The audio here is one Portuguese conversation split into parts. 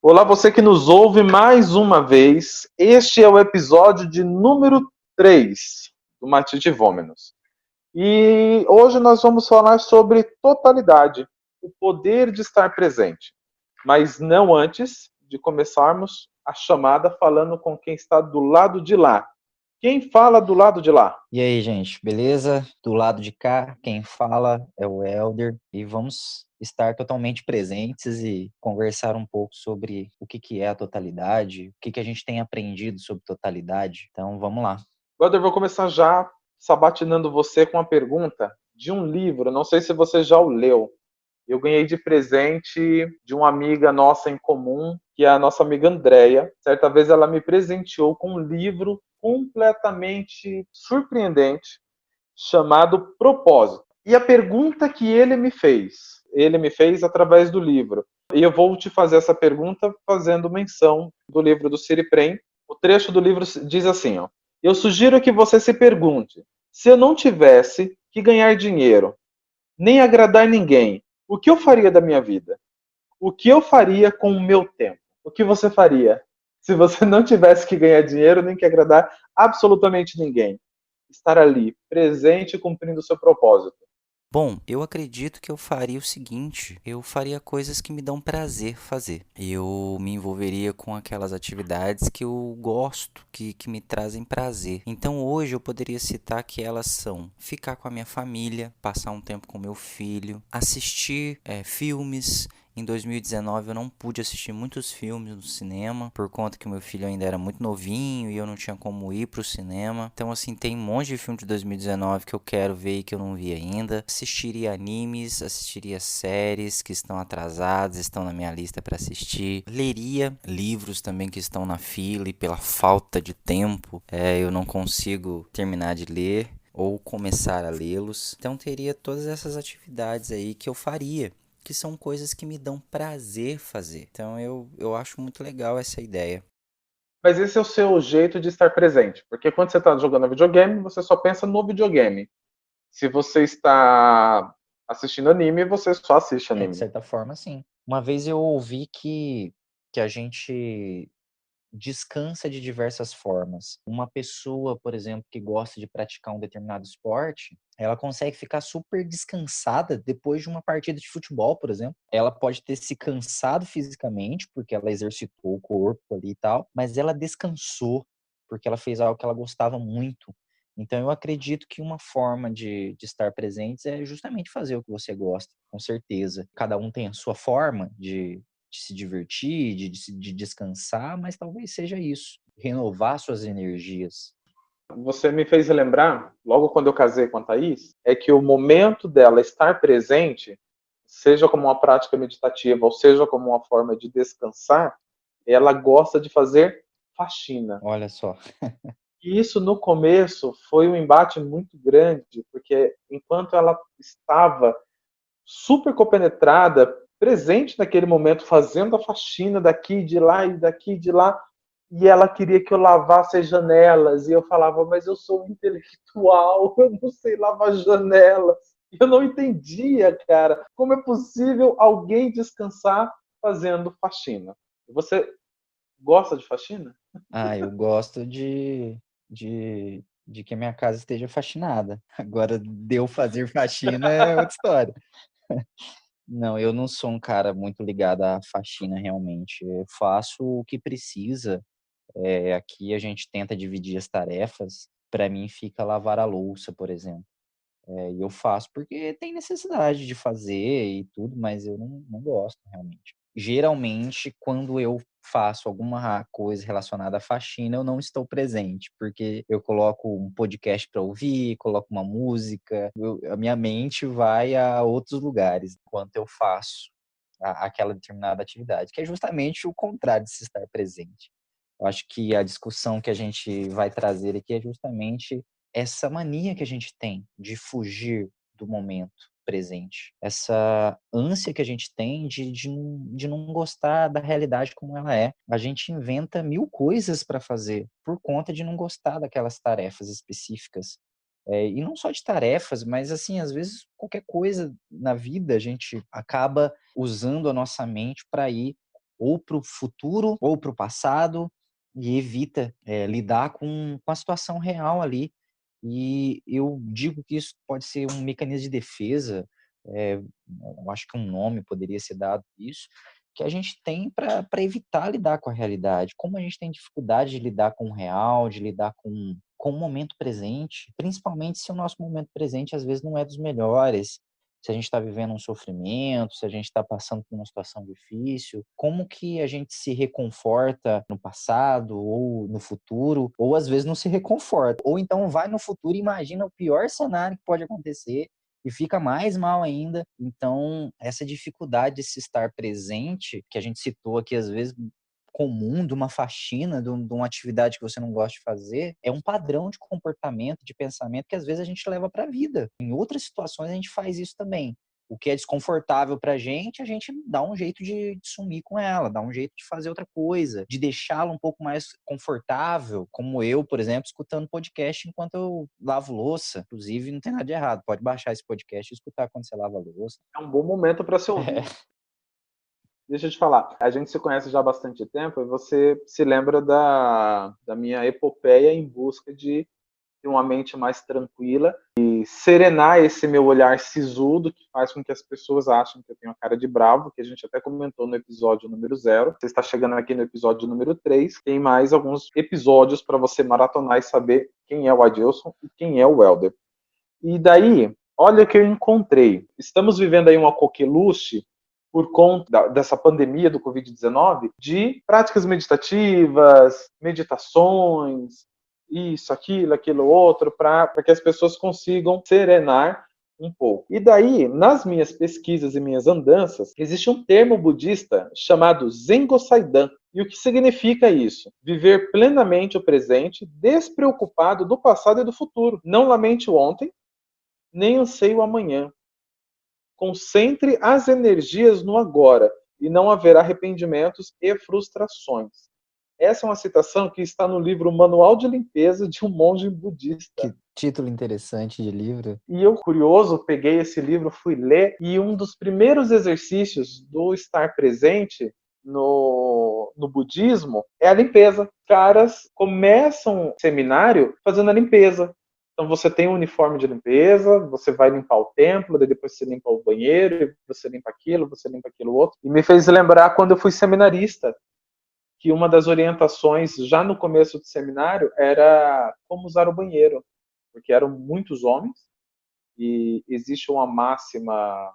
Olá, você que nos ouve mais uma vez. Este é o episódio de número 3 do Matite Vômenos. E hoje nós vamos falar sobre totalidade, o poder de estar presente. Mas não antes de começarmos a chamada falando com quem está do lado de lá. Quem fala do lado de lá? E aí, gente, beleza? Do lado de cá, quem fala é o Elder e vamos estar totalmente presentes e conversar um pouco sobre o que é a totalidade, o que a gente tem aprendido sobre totalidade. Então, vamos lá. Brother, vou começar já sabatinando você com uma pergunta de um livro. Não sei se você já o leu. Eu ganhei de presente de uma amiga nossa em comum, que é a nossa amiga Andréia. Certa vez ela me presenteou com um livro completamente surpreendente, chamado Propósito. E a pergunta que ele me fez através do livro. E eu vou te fazer essa pergunta fazendo menção do livro do Siri Prem. O trecho do livro diz assim, ó: eu sugiro que você se pergunte, se eu não tivesse que ganhar dinheiro, nem agradar ninguém, o que eu faria da minha vida? O que eu faria com o meu tempo? O que você faria se você não tivesse que ganhar dinheiro nem que agradar absolutamente ninguém? Estar ali, presente, cumprindo o seu propósito. Bom, eu acredito que eu faria o seguinte: eu faria coisas que me dão prazer fazer. Eu me envolveria com aquelas atividades que eu gosto, que me trazem prazer. Então hoje eu poderia citar que elas são ficar com a minha família, passar um tempo com meu filho, assistir filmes. Em 2019 eu não pude assistir muitos filmes no cinema, por conta que meu filho ainda era muito novinho e eu não tinha como ir pro cinema. Então assim, tem um monte de filme de 2019 que eu quero ver e que eu não vi ainda. Assistiria animes, assistiria séries que estão atrasadas, estão na minha lista para assistir. Leria livros também que estão na fila e pela falta de tempo, eu não consigo terminar de ler ou começar a lê-los. Então teria todas essas atividades aí que eu faria, que são coisas que me dão prazer fazer. Então eu acho muito legal essa ideia. Mas esse é o seu jeito de estar presente. Porque quando você está jogando videogame, você só pensa no videogame. Se você está assistindo anime, você só assiste De anime. certa forma, sim. Uma vez eu ouvi que a gente descansa de diversas formas. Uma pessoa, por exemplo, que gosta de praticar um determinado esporte, ela consegue ficar super descansada depois de uma partida de futebol, por exemplo. Ela pode ter se cansado fisicamente, porque ela exercitou o corpo ali e tal, mas ela descansou, porque ela fez algo que ela gostava muito. Então, eu acredito que uma forma de estar presentes é justamente fazer o que você gosta, com certeza. Cada um tem a sua forma de se divertir, de descansar, mas talvez seja isso, renovar suas energias. Você me fez lembrar, logo quando eu casei com a Thaís, é que o momento dela estar presente, seja como uma prática meditativa ou seja como uma forma de descansar, ela gosta de fazer faxina. Olha só. E isso no começo foi um embate muito grande, porque enquanto ela estava super compenetrada, presente naquele momento, fazendo a faxina daqui, de lá e daqui, de lá, e ela queria que eu lavasse as janelas, e eu falava, mas eu sou um intelectual, eu não sei lavar janelas. Eu não entendia, cara, como é possível alguém descansar fazendo faxina. Você gosta de faxina? Ah, eu gosto de que a minha casa esteja faxinada. Agora, de eu fazer faxina é outra história. Não, eu não sou um cara muito ligado à faxina realmente. Eu faço o que precisa. Aqui a gente tenta dividir as tarefas. Para mim fica lavar a louça, por exemplo. E eu faço porque tem necessidade de fazer e tudo, mas eu não gosto realmente. Geralmente, quando eu faço alguma coisa relacionada à faxina, eu não estou presente, porque eu coloco um podcast para ouvir, coloco uma música, a minha mente vai a outros lugares enquanto eu faço aquela determinada atividade, que é justamente o contrário de se estar presente. Eu acho que a discussão que a gente vai trazer aqui é justamente essa mania que a gente tem de fugir do momento presente, essa ânsia que a gente tem de não gostar da realidade como ela é. A gente inventa mil coisas para fazer por conta de não gostar daquelas tarefas específicas. E não só de tarefas, mas assim, às vezes qualquer coisa na vida a gente acaba usando a nossa mente para ir ou para o futuro ou para o passado e evita lidar com a situação real ali. E eu digo que isso pode ser um mecanismo de defesa, eu acho que um nome poderia ser dado a isso, que a gente tem para evitar lidar com a realidade. Como a gente tem dificuldade de lidar com o real, de lidar com o momento presente, principalmente se o nosso momento presente às vezes não é dos melhores, se a gente está vivendo um sofrimento, se a gente está passando por uma situação difícil, como que a gente se reconforta no passado ou no futuro, ou às vezes não se reconforta, ou então vai no futuro e imagina o pior cenário que pode acontecer e fica mais mal ainda. Então, essa dificuldade de se estar presente, que a gente citou aqui às vezes, comum de uma faxina, de uma atividade que você não gosta de fazer, é um padrão de comportamento, de pensamento que às vezes a gente leva para a vida. Em outras situações a gente faz isso também. O que é desconfortável para a gente dá um jeito de sumir com ela, dá um jeito de fazer outra coisa, de deixá-la um pouco mais confortável, como eu, por exemplo, escutando podcast enquanto eu lavo louça. Inclusive, não tem nada de errado, pode baixar esse podcast e escutar quando você lava a louça. É um bom momento para se ouvir. Deixa eu te falar, a gente se conhece já há bastante tempo e você se lembra da minha epopeia em busca de uma mente mais tranquila e serenar esse meu olhar sisudo que faz com que as pessoas achem que eu tenho a cara de bravo, que a gente até comentou no episódio número 0. Você está chegando aqui no episódio número 3. Tem mais alguns episódios para você maratonar e saber quem é o Adilson e quem é o Welder. E daí, olha o que eu encontrei. Estamos vivendo aí uma coqueluche por conta dessa pandemia do Covid-19, de práticas meditativas, meditações, isso, aquilo, outro, para que as pessoas consigam serenar um pouco. E daí, nas minhas pesquisas e minhas andanças, existe um termo budista chamado Zengosaidan. E o que significa isso? Viver plenamente o presente, despreocupado do passado e do futuro. Não lamente o ontem, nem anseie o amanhã. Concentre as energias no agora e não haverá arrependimentos e frustrações. Essa é uma citação que está no livro Manual de Limpeza de um Monge Budista. Que título interessante de livro. E eu, curioso, peguei esse livro, fui ler, e um dos primeiros exercícios do estar presente no budismo é a limpeza. Caras começam o seminário fazendo a limpeza. Então você tem um uniforme de limpeza, você vai limpar o templo, daí depois você limpa o banheiro, você limpa aquilo outro. E me fez lembrar quando eu fui seminarista, que uma das orientações já no começo do seminário era como usar o banheiro, porque eram muitos homens e existe uma máxima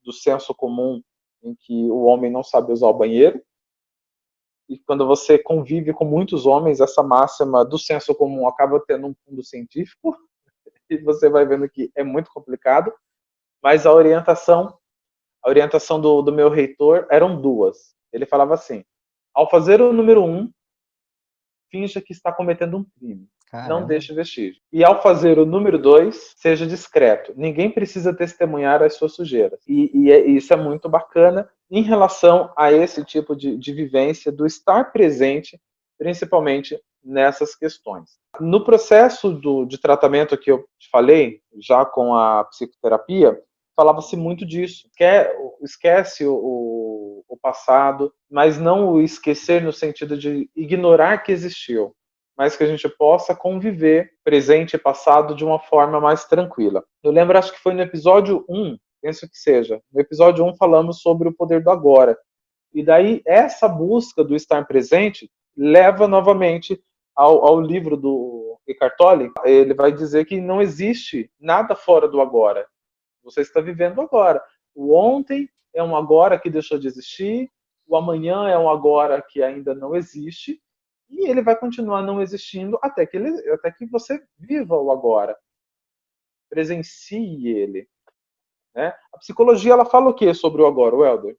do senso comum em que o homem não sabe usar o banheiro. E quando você convive com muitos homens, essa máxima do senso comum acaba tendo um fundo científico, e você vai vendo que é muito complicado. Mas a orientação do meu reitor eram duas. Ele falava assim: ao fazer o número 1, finja que está cometendo um crime. Caramba. Não deixe vestígio. E ao fazer o número 2, seja discreto. Ninguém precisa testemunhar as suas sujeiras. Isso é muito bacana em relação a esse tipo de vivência, do estar presente, principalmente nessas questões. No processo de tratamento que eu te falei, já com a psicoterapia, falava-se muito disso. Esquece o passado, mas não o esquecer no sentido de ignorar que existiu, mas que a gente possa conviver presente e passado de uma forma mais tranquila. Eu lembro, acho que foi no episódio 1, penso que seja. No episódio 1 falamos sobre o poder do agora. E daí essa busca do estar presente leva novamente ao livro do Eckhart Tolle. Ele vai dizer que não existe nada fora do agora. Você está vivendo agora. O ontem é um agora que deixou de existir, o amanhã é um agora que ainda não existe, e ele vai continuar não existindo até que você viva o agora. Presencie ele. Né? A psicologia ela fala o que sobre o agora, Welder?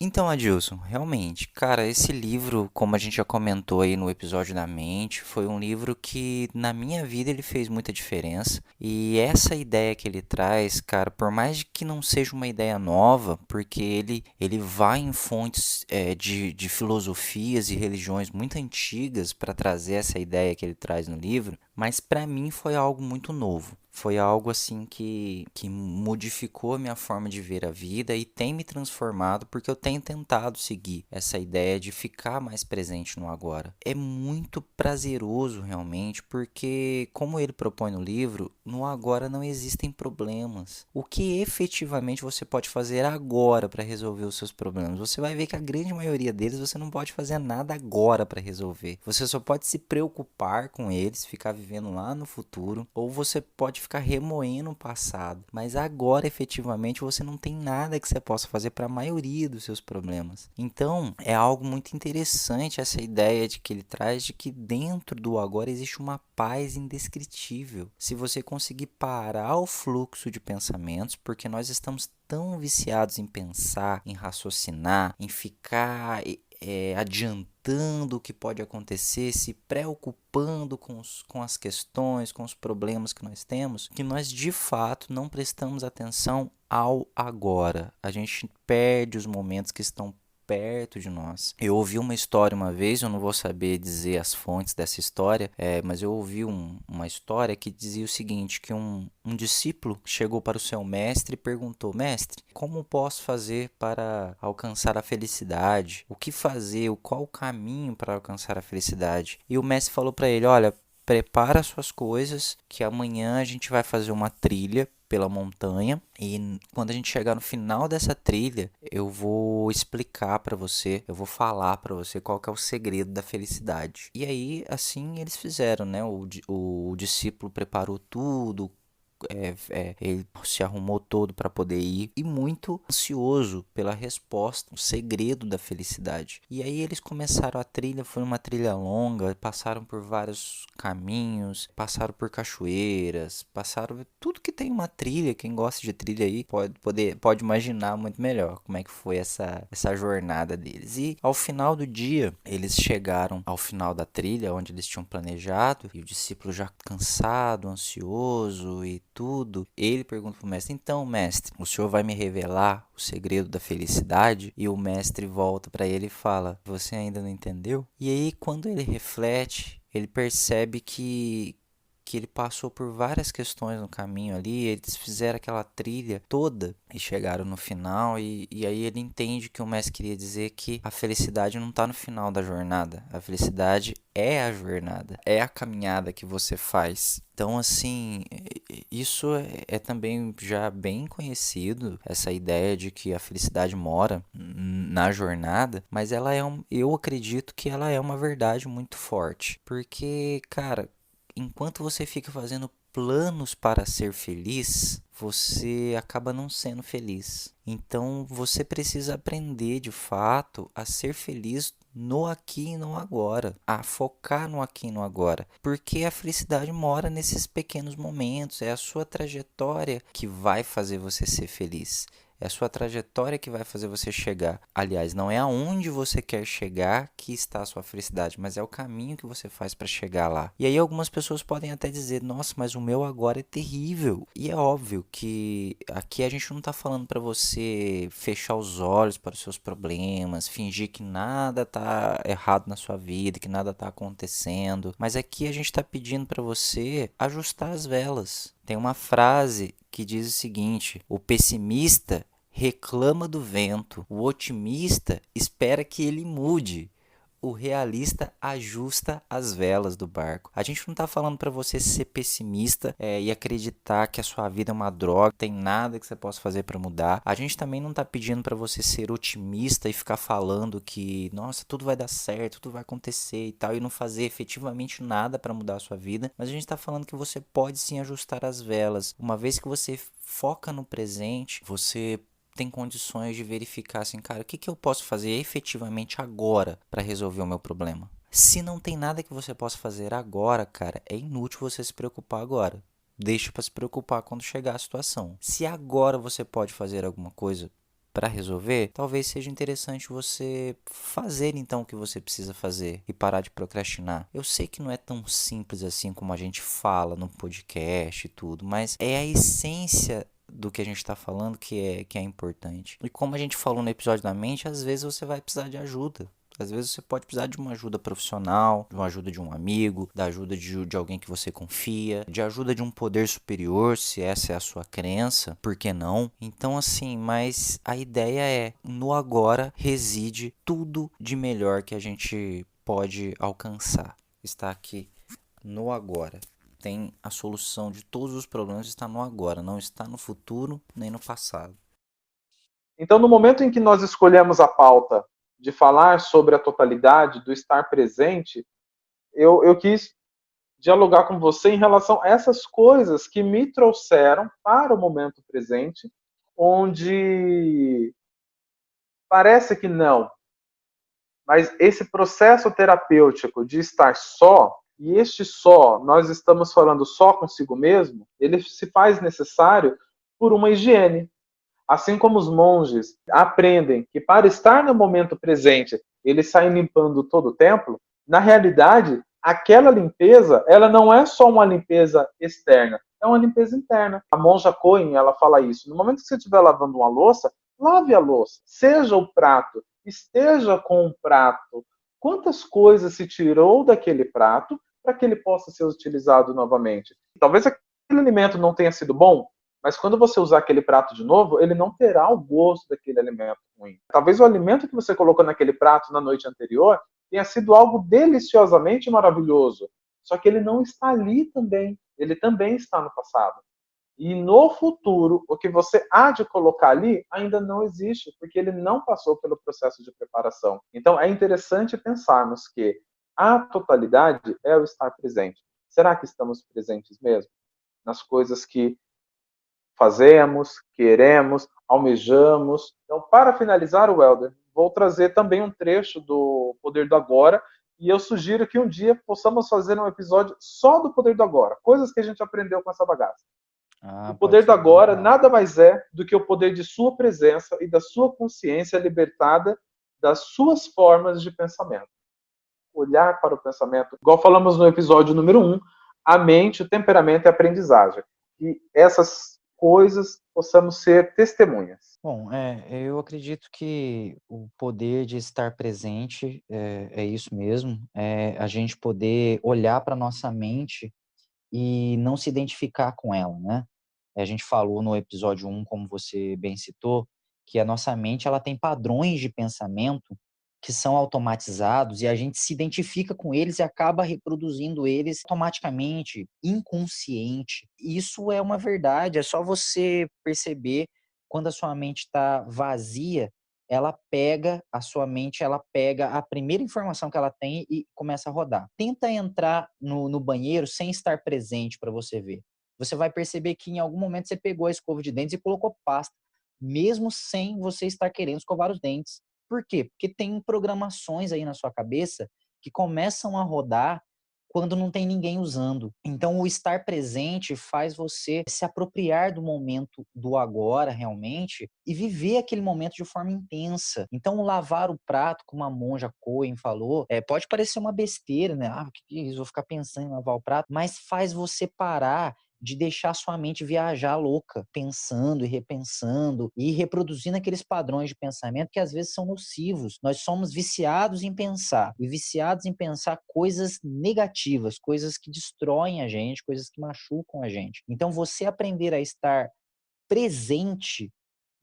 Então, Adilson, realmente, cara, esse livro, como a gente já comentou aí no episódio da mente, foi um livro que na minha vida ele fez muita diferença. E essa ideia que ele traz, cara, por mais que não seja uma ideia nova, porque ele vai em fontes de filosofias e religiões muito antigas para trazer essa ideia que ele traz no livro, mas para mim foi algo muito novo. Foi algo assim que modificou a minha forma de ver a vida e tem me transformado porque eu tenho tentado seguir essa ideia de ficar mais presente no agora. É muito prazeroso realmente porque, como ele propõe no livro, no agora não existem problemas. O que efetivamente você pode fazer agora para resolver os seus problemas? Você vai ver que a grande maioria deles você não pode fazer nada agora para resolver. Você só pode se preocupar com eles, ficar vivendo lá no futuro, ou você pode ficar remoendo o passado. Mas agora, efetivamente, você não tem nada que você possa fazer para a maioria dos seus problemas. Então, é algo muito interessante essa ideia de que ele traz de que dentro do agora existe uma paz indescritível. Se você conseguir parar o fluxo de pensamentos, porque nós estamos tão viciados em pensar, em raciocinar, em ficar adiantando o que pode acontecer, se preocupando com as questões, com os problemas que nós temos, que nós de fato não prestamos atenção ao agora. A gente perde os momentos que estão perto de nós. Eu ouvi uma história uma vez, eu não vou saber dizer as fontes dessa história, mas eu ouvi uma história que dizia o seguinte, que um discípulo chegou para o seu mestre e perguntou: mestre, como posso fazer para alcançar a felicidade? O que fazer? Qual o caminho para alcançar a felicidade? E o mestre falou para ele: olha, prepara suas coisas, que amanhã a gente vai fazer uma trilha pela montanha e quando a gente chegar no final dessa trilha, eu vou explicar para você, eu vou falar para você qual que é o segredo da felicidade. E aí, assim, eles fizeram, né? O discípulo preparou tudo, ele se arrumou todo para poder ir e muito ansioso pela resposta, o segredo da felicidade. E aí eles começaram a trilha, foi uma trilha longa, passaram por vários caminhos, passaram por cachoeiras, passaram tudo que tem uma trilha. Quem gosta de trilha aí pode imaginar muito melhor como é que foi essa jornada deles. E ao final do dia, eles chegaram ao final da trilha onde eles tinham planejado e o discípulo já cansado, ansioso e tudo, ele pergunta pro mestre: então, mestre, o senhor vai me revelar o segredo da felicidade? E o mestre volta para ele e fala: você ainda não entendeu? E aí, quando ele reflete, ele percebe que ele passou por várias questões no caminho ali, eles fizeram aquela trilha toda e chegaram no final e aí ele entende que o mestre queria dizer que a felicidade não está no final da jornada, a felicidade é a jornada, é a caminhada que você faz. Então, assim, isso é também já bem conhecido, essa ideia de que a felicidade mora na jornada, mas ela eu acredito que ela é uma verdade muito forte, porque, cara, enquanto você fica fazendo planos para ser feliz, você acaba não sendo feliz. Então você precisa aprender de fato a ser feliz no aqui e no agora, a focar no aqui e no agora, porque a felicidade mora nesses pequenos momentos, é a sua trajetória que vai fazer você ser feliz. É a sua trajetória que vai fazer você chegar. Aliás, não é aonde você quer chegar que está a sua felicidade, mas é o caminho que você faz para chegar lá. E aí algumas pessoas podem até dizer: nossa, mas o meu agora é terrível. E é óbvio que aqui a gente não está falando para você fechar os olhos para os seus problemas, fingir que nada está errado na sua vida, que nada está acontecendo. Mas aqui a gente está pedindo para você ajustar as velas. Tem uma frase que diz o seguinte: o pessimista reclama do vento, o otimista espera que ele mude, o realista ajusta as velas do barco. A gente não está falando para você ser pessimista e acreditar que a sua vida é uma droga, tem nada que você possa fazer para mudar. A gente também não está pedindo para você ser otimista e ficar falando que, nossa, tudo vai dar certo, tudo vai acontecer e tal, e não fazer efetivamente nada para mudar a sua vida. Mas a gente está falando que você pode sim ajustar as velas. Uma vez que você foca no presente, você tem condições de verificar assim, cara, o que eu posso fazer efetivamente agora para resolver o meu problema? Se não tem nada que você possa fazer agora, cara, é inútil você se preocupar agora. Deixa para se preocupar quando chegar a situação. Se agora você pode fazer alguma coisa para resolver, talvez seja interessante você fazer então o que você precisa fazer e parar de procrastinar. Eu sei que não é tão simples assim como a gente fala no podcast e tudo, mas é a essência do que a gente está falando que é importante. E como a gente falou no episódio da mente, às vezes você vai precisar de ajuda. Às vezes você pode precisar de uma ajuda profissional, de uma ajuda de um amigo, da ajuda de alguém que você confia, de ajuda de um poder superior, se essa é a sua crença, por que não? Então, assim, mas a ideia é, no agora reside tudo de melhor que a gente pode alcançar. Está aqui no agora. Tem a solução de todos os problemas, está no agora, não está no futuro nem no passado. Então, no momento em que nós escolhemos a pauta de falar sobre a totalidade, do estar presente, eu quis dialogar com você em relação a essas coisas que me trouxeram para o momento presente, onde parece que não, mas esse processo terapêutico de estar só, e este só, nós estamos falando só consigo mesmo, ele se faz necessário por uma higiene. Assim como os monges aprendem que para estar no momento presente, eles saem limpando todo o templo, na realidade, aquela limpeza, ela não é só uma limpeza externa, é uma limpeza interna. A monja Coen, ela fala isso. No momento que você estiver lavando uma louça, lave a louça, seja o prato, esteja com o prato. Quantas coisas se tirou daquele prato para que ele possa ser utilizado novamente? Talvez aquele alimento não tenha sido bom, mas quando você usar aquele prato de novo, ele não terá o gosto daquele alimento ruim. Talvez o alimento que você colocou naquele prato na noite anterior tenha sido algo deliciosamente maravilhoso, só que ele não está ali também. Ele também está no passado. E no futuro, o que você há de colocar ali ainda não existe, porque ele não passou pelo processo de preparação. Então é interessante pensarmos que a totalidade é o estar presente. Será que estamos presentes mesmo? Nas coisas que fazemos, queremos, almejamos. Então, para finalizar, Welder, vou trazer também um trecho do Poder do Agora, e eu sugiro que um dia possamos fazer um episódio só do Poder do Agora, coisas que a gente aprendeu com essa bagaça. O Pode poder do ser bem agora legal. nada mais é do que o poder de sua presença e da sua consciência libertada das suas formas de pensamento. Olhar para o pensamento, igual falamos no episódio número 1, a mente, o temperamento e a aprendizagem. E essas coisas possamos ser testemunhas. Bom, eu acredito que o poder de estar presente é isso mesmo, é a gente poder olhar para nossa mente e não se identificar com ela, né? A gente falou no episódio 1, como você bem citou, que a nossa mente ela tem padrões de pensamento que são automatizados e a gente se identifica com eles e acaba reproduzindo eles automaticamente, inconsciente. Isso é uma verdade, é só você perceber quando a sua mente está vazia, a sua mente, ela pega a primeira informação que ela tem e começa a rodar. Tenta entrar no banheiro sem estar presente para você ver. Você vai perceber que em algum momento você pegou a escova de dentes e colocou pasta, mesmo sem você estar querendo escovar os dentes. Por quê? Porque tem programações aí na sua cabeça que começam a rodar quando não tem ninguém usando. Então, o estar presente faz você se apropriar do momento do agora, realmente, e viver aquele momento de forma intensa. Então, lavar o prato, como a monja Coen falou, pode parecer uma besteira, né? O que é isso? Vou ficar pensando em lavar o prato, mas faz você parar de deixar sua mente viajar louca, pensando e repensando e reproduzindo aqueles padrões de pensamento que às vezes são nocivos. Nós somos viciados em pensar e viciados em pensar coisas negativas, coisas que destroem a gente, coisas que machucam a gente. Então, você aprender a estar presente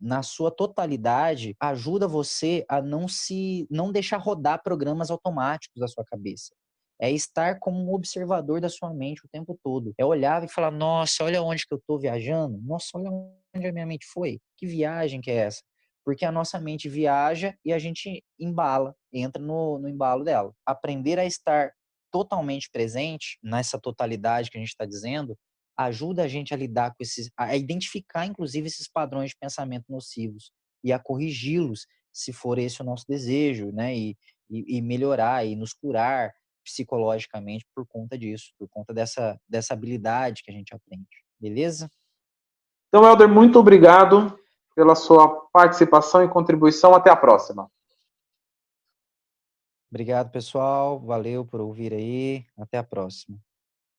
na sua totalidade ajuda você a não deixar rodar programas automáticos da sua cabeça. É estar como um observador da sua mente o tempo todo. É olhar e falar, nossa, olha onde que eu estou viajando. Nossa, olha onde a minha mente foi. Que viagem que é essa? Porque a nossa mente viaja e a gente embala, entra no embalo dela. Aprender a estar totalmente presente nessa totalidade que a gente está dizendo ajuda a gente a lidar com a identificar, inclusive, esses padrões de pensamento nocivos e a corrigi-los, se for esse o nosso desejo, né? E melhorar e nos curar psicologicamente por conta disso, por conta dessa habilidade que a gente aprende. Beleza? Então, Helder, muito obrigado pela sua participação e contribuição. Até a próxima. Obrigado, pessoal. Valeu por ouvir aí. Até a próxima.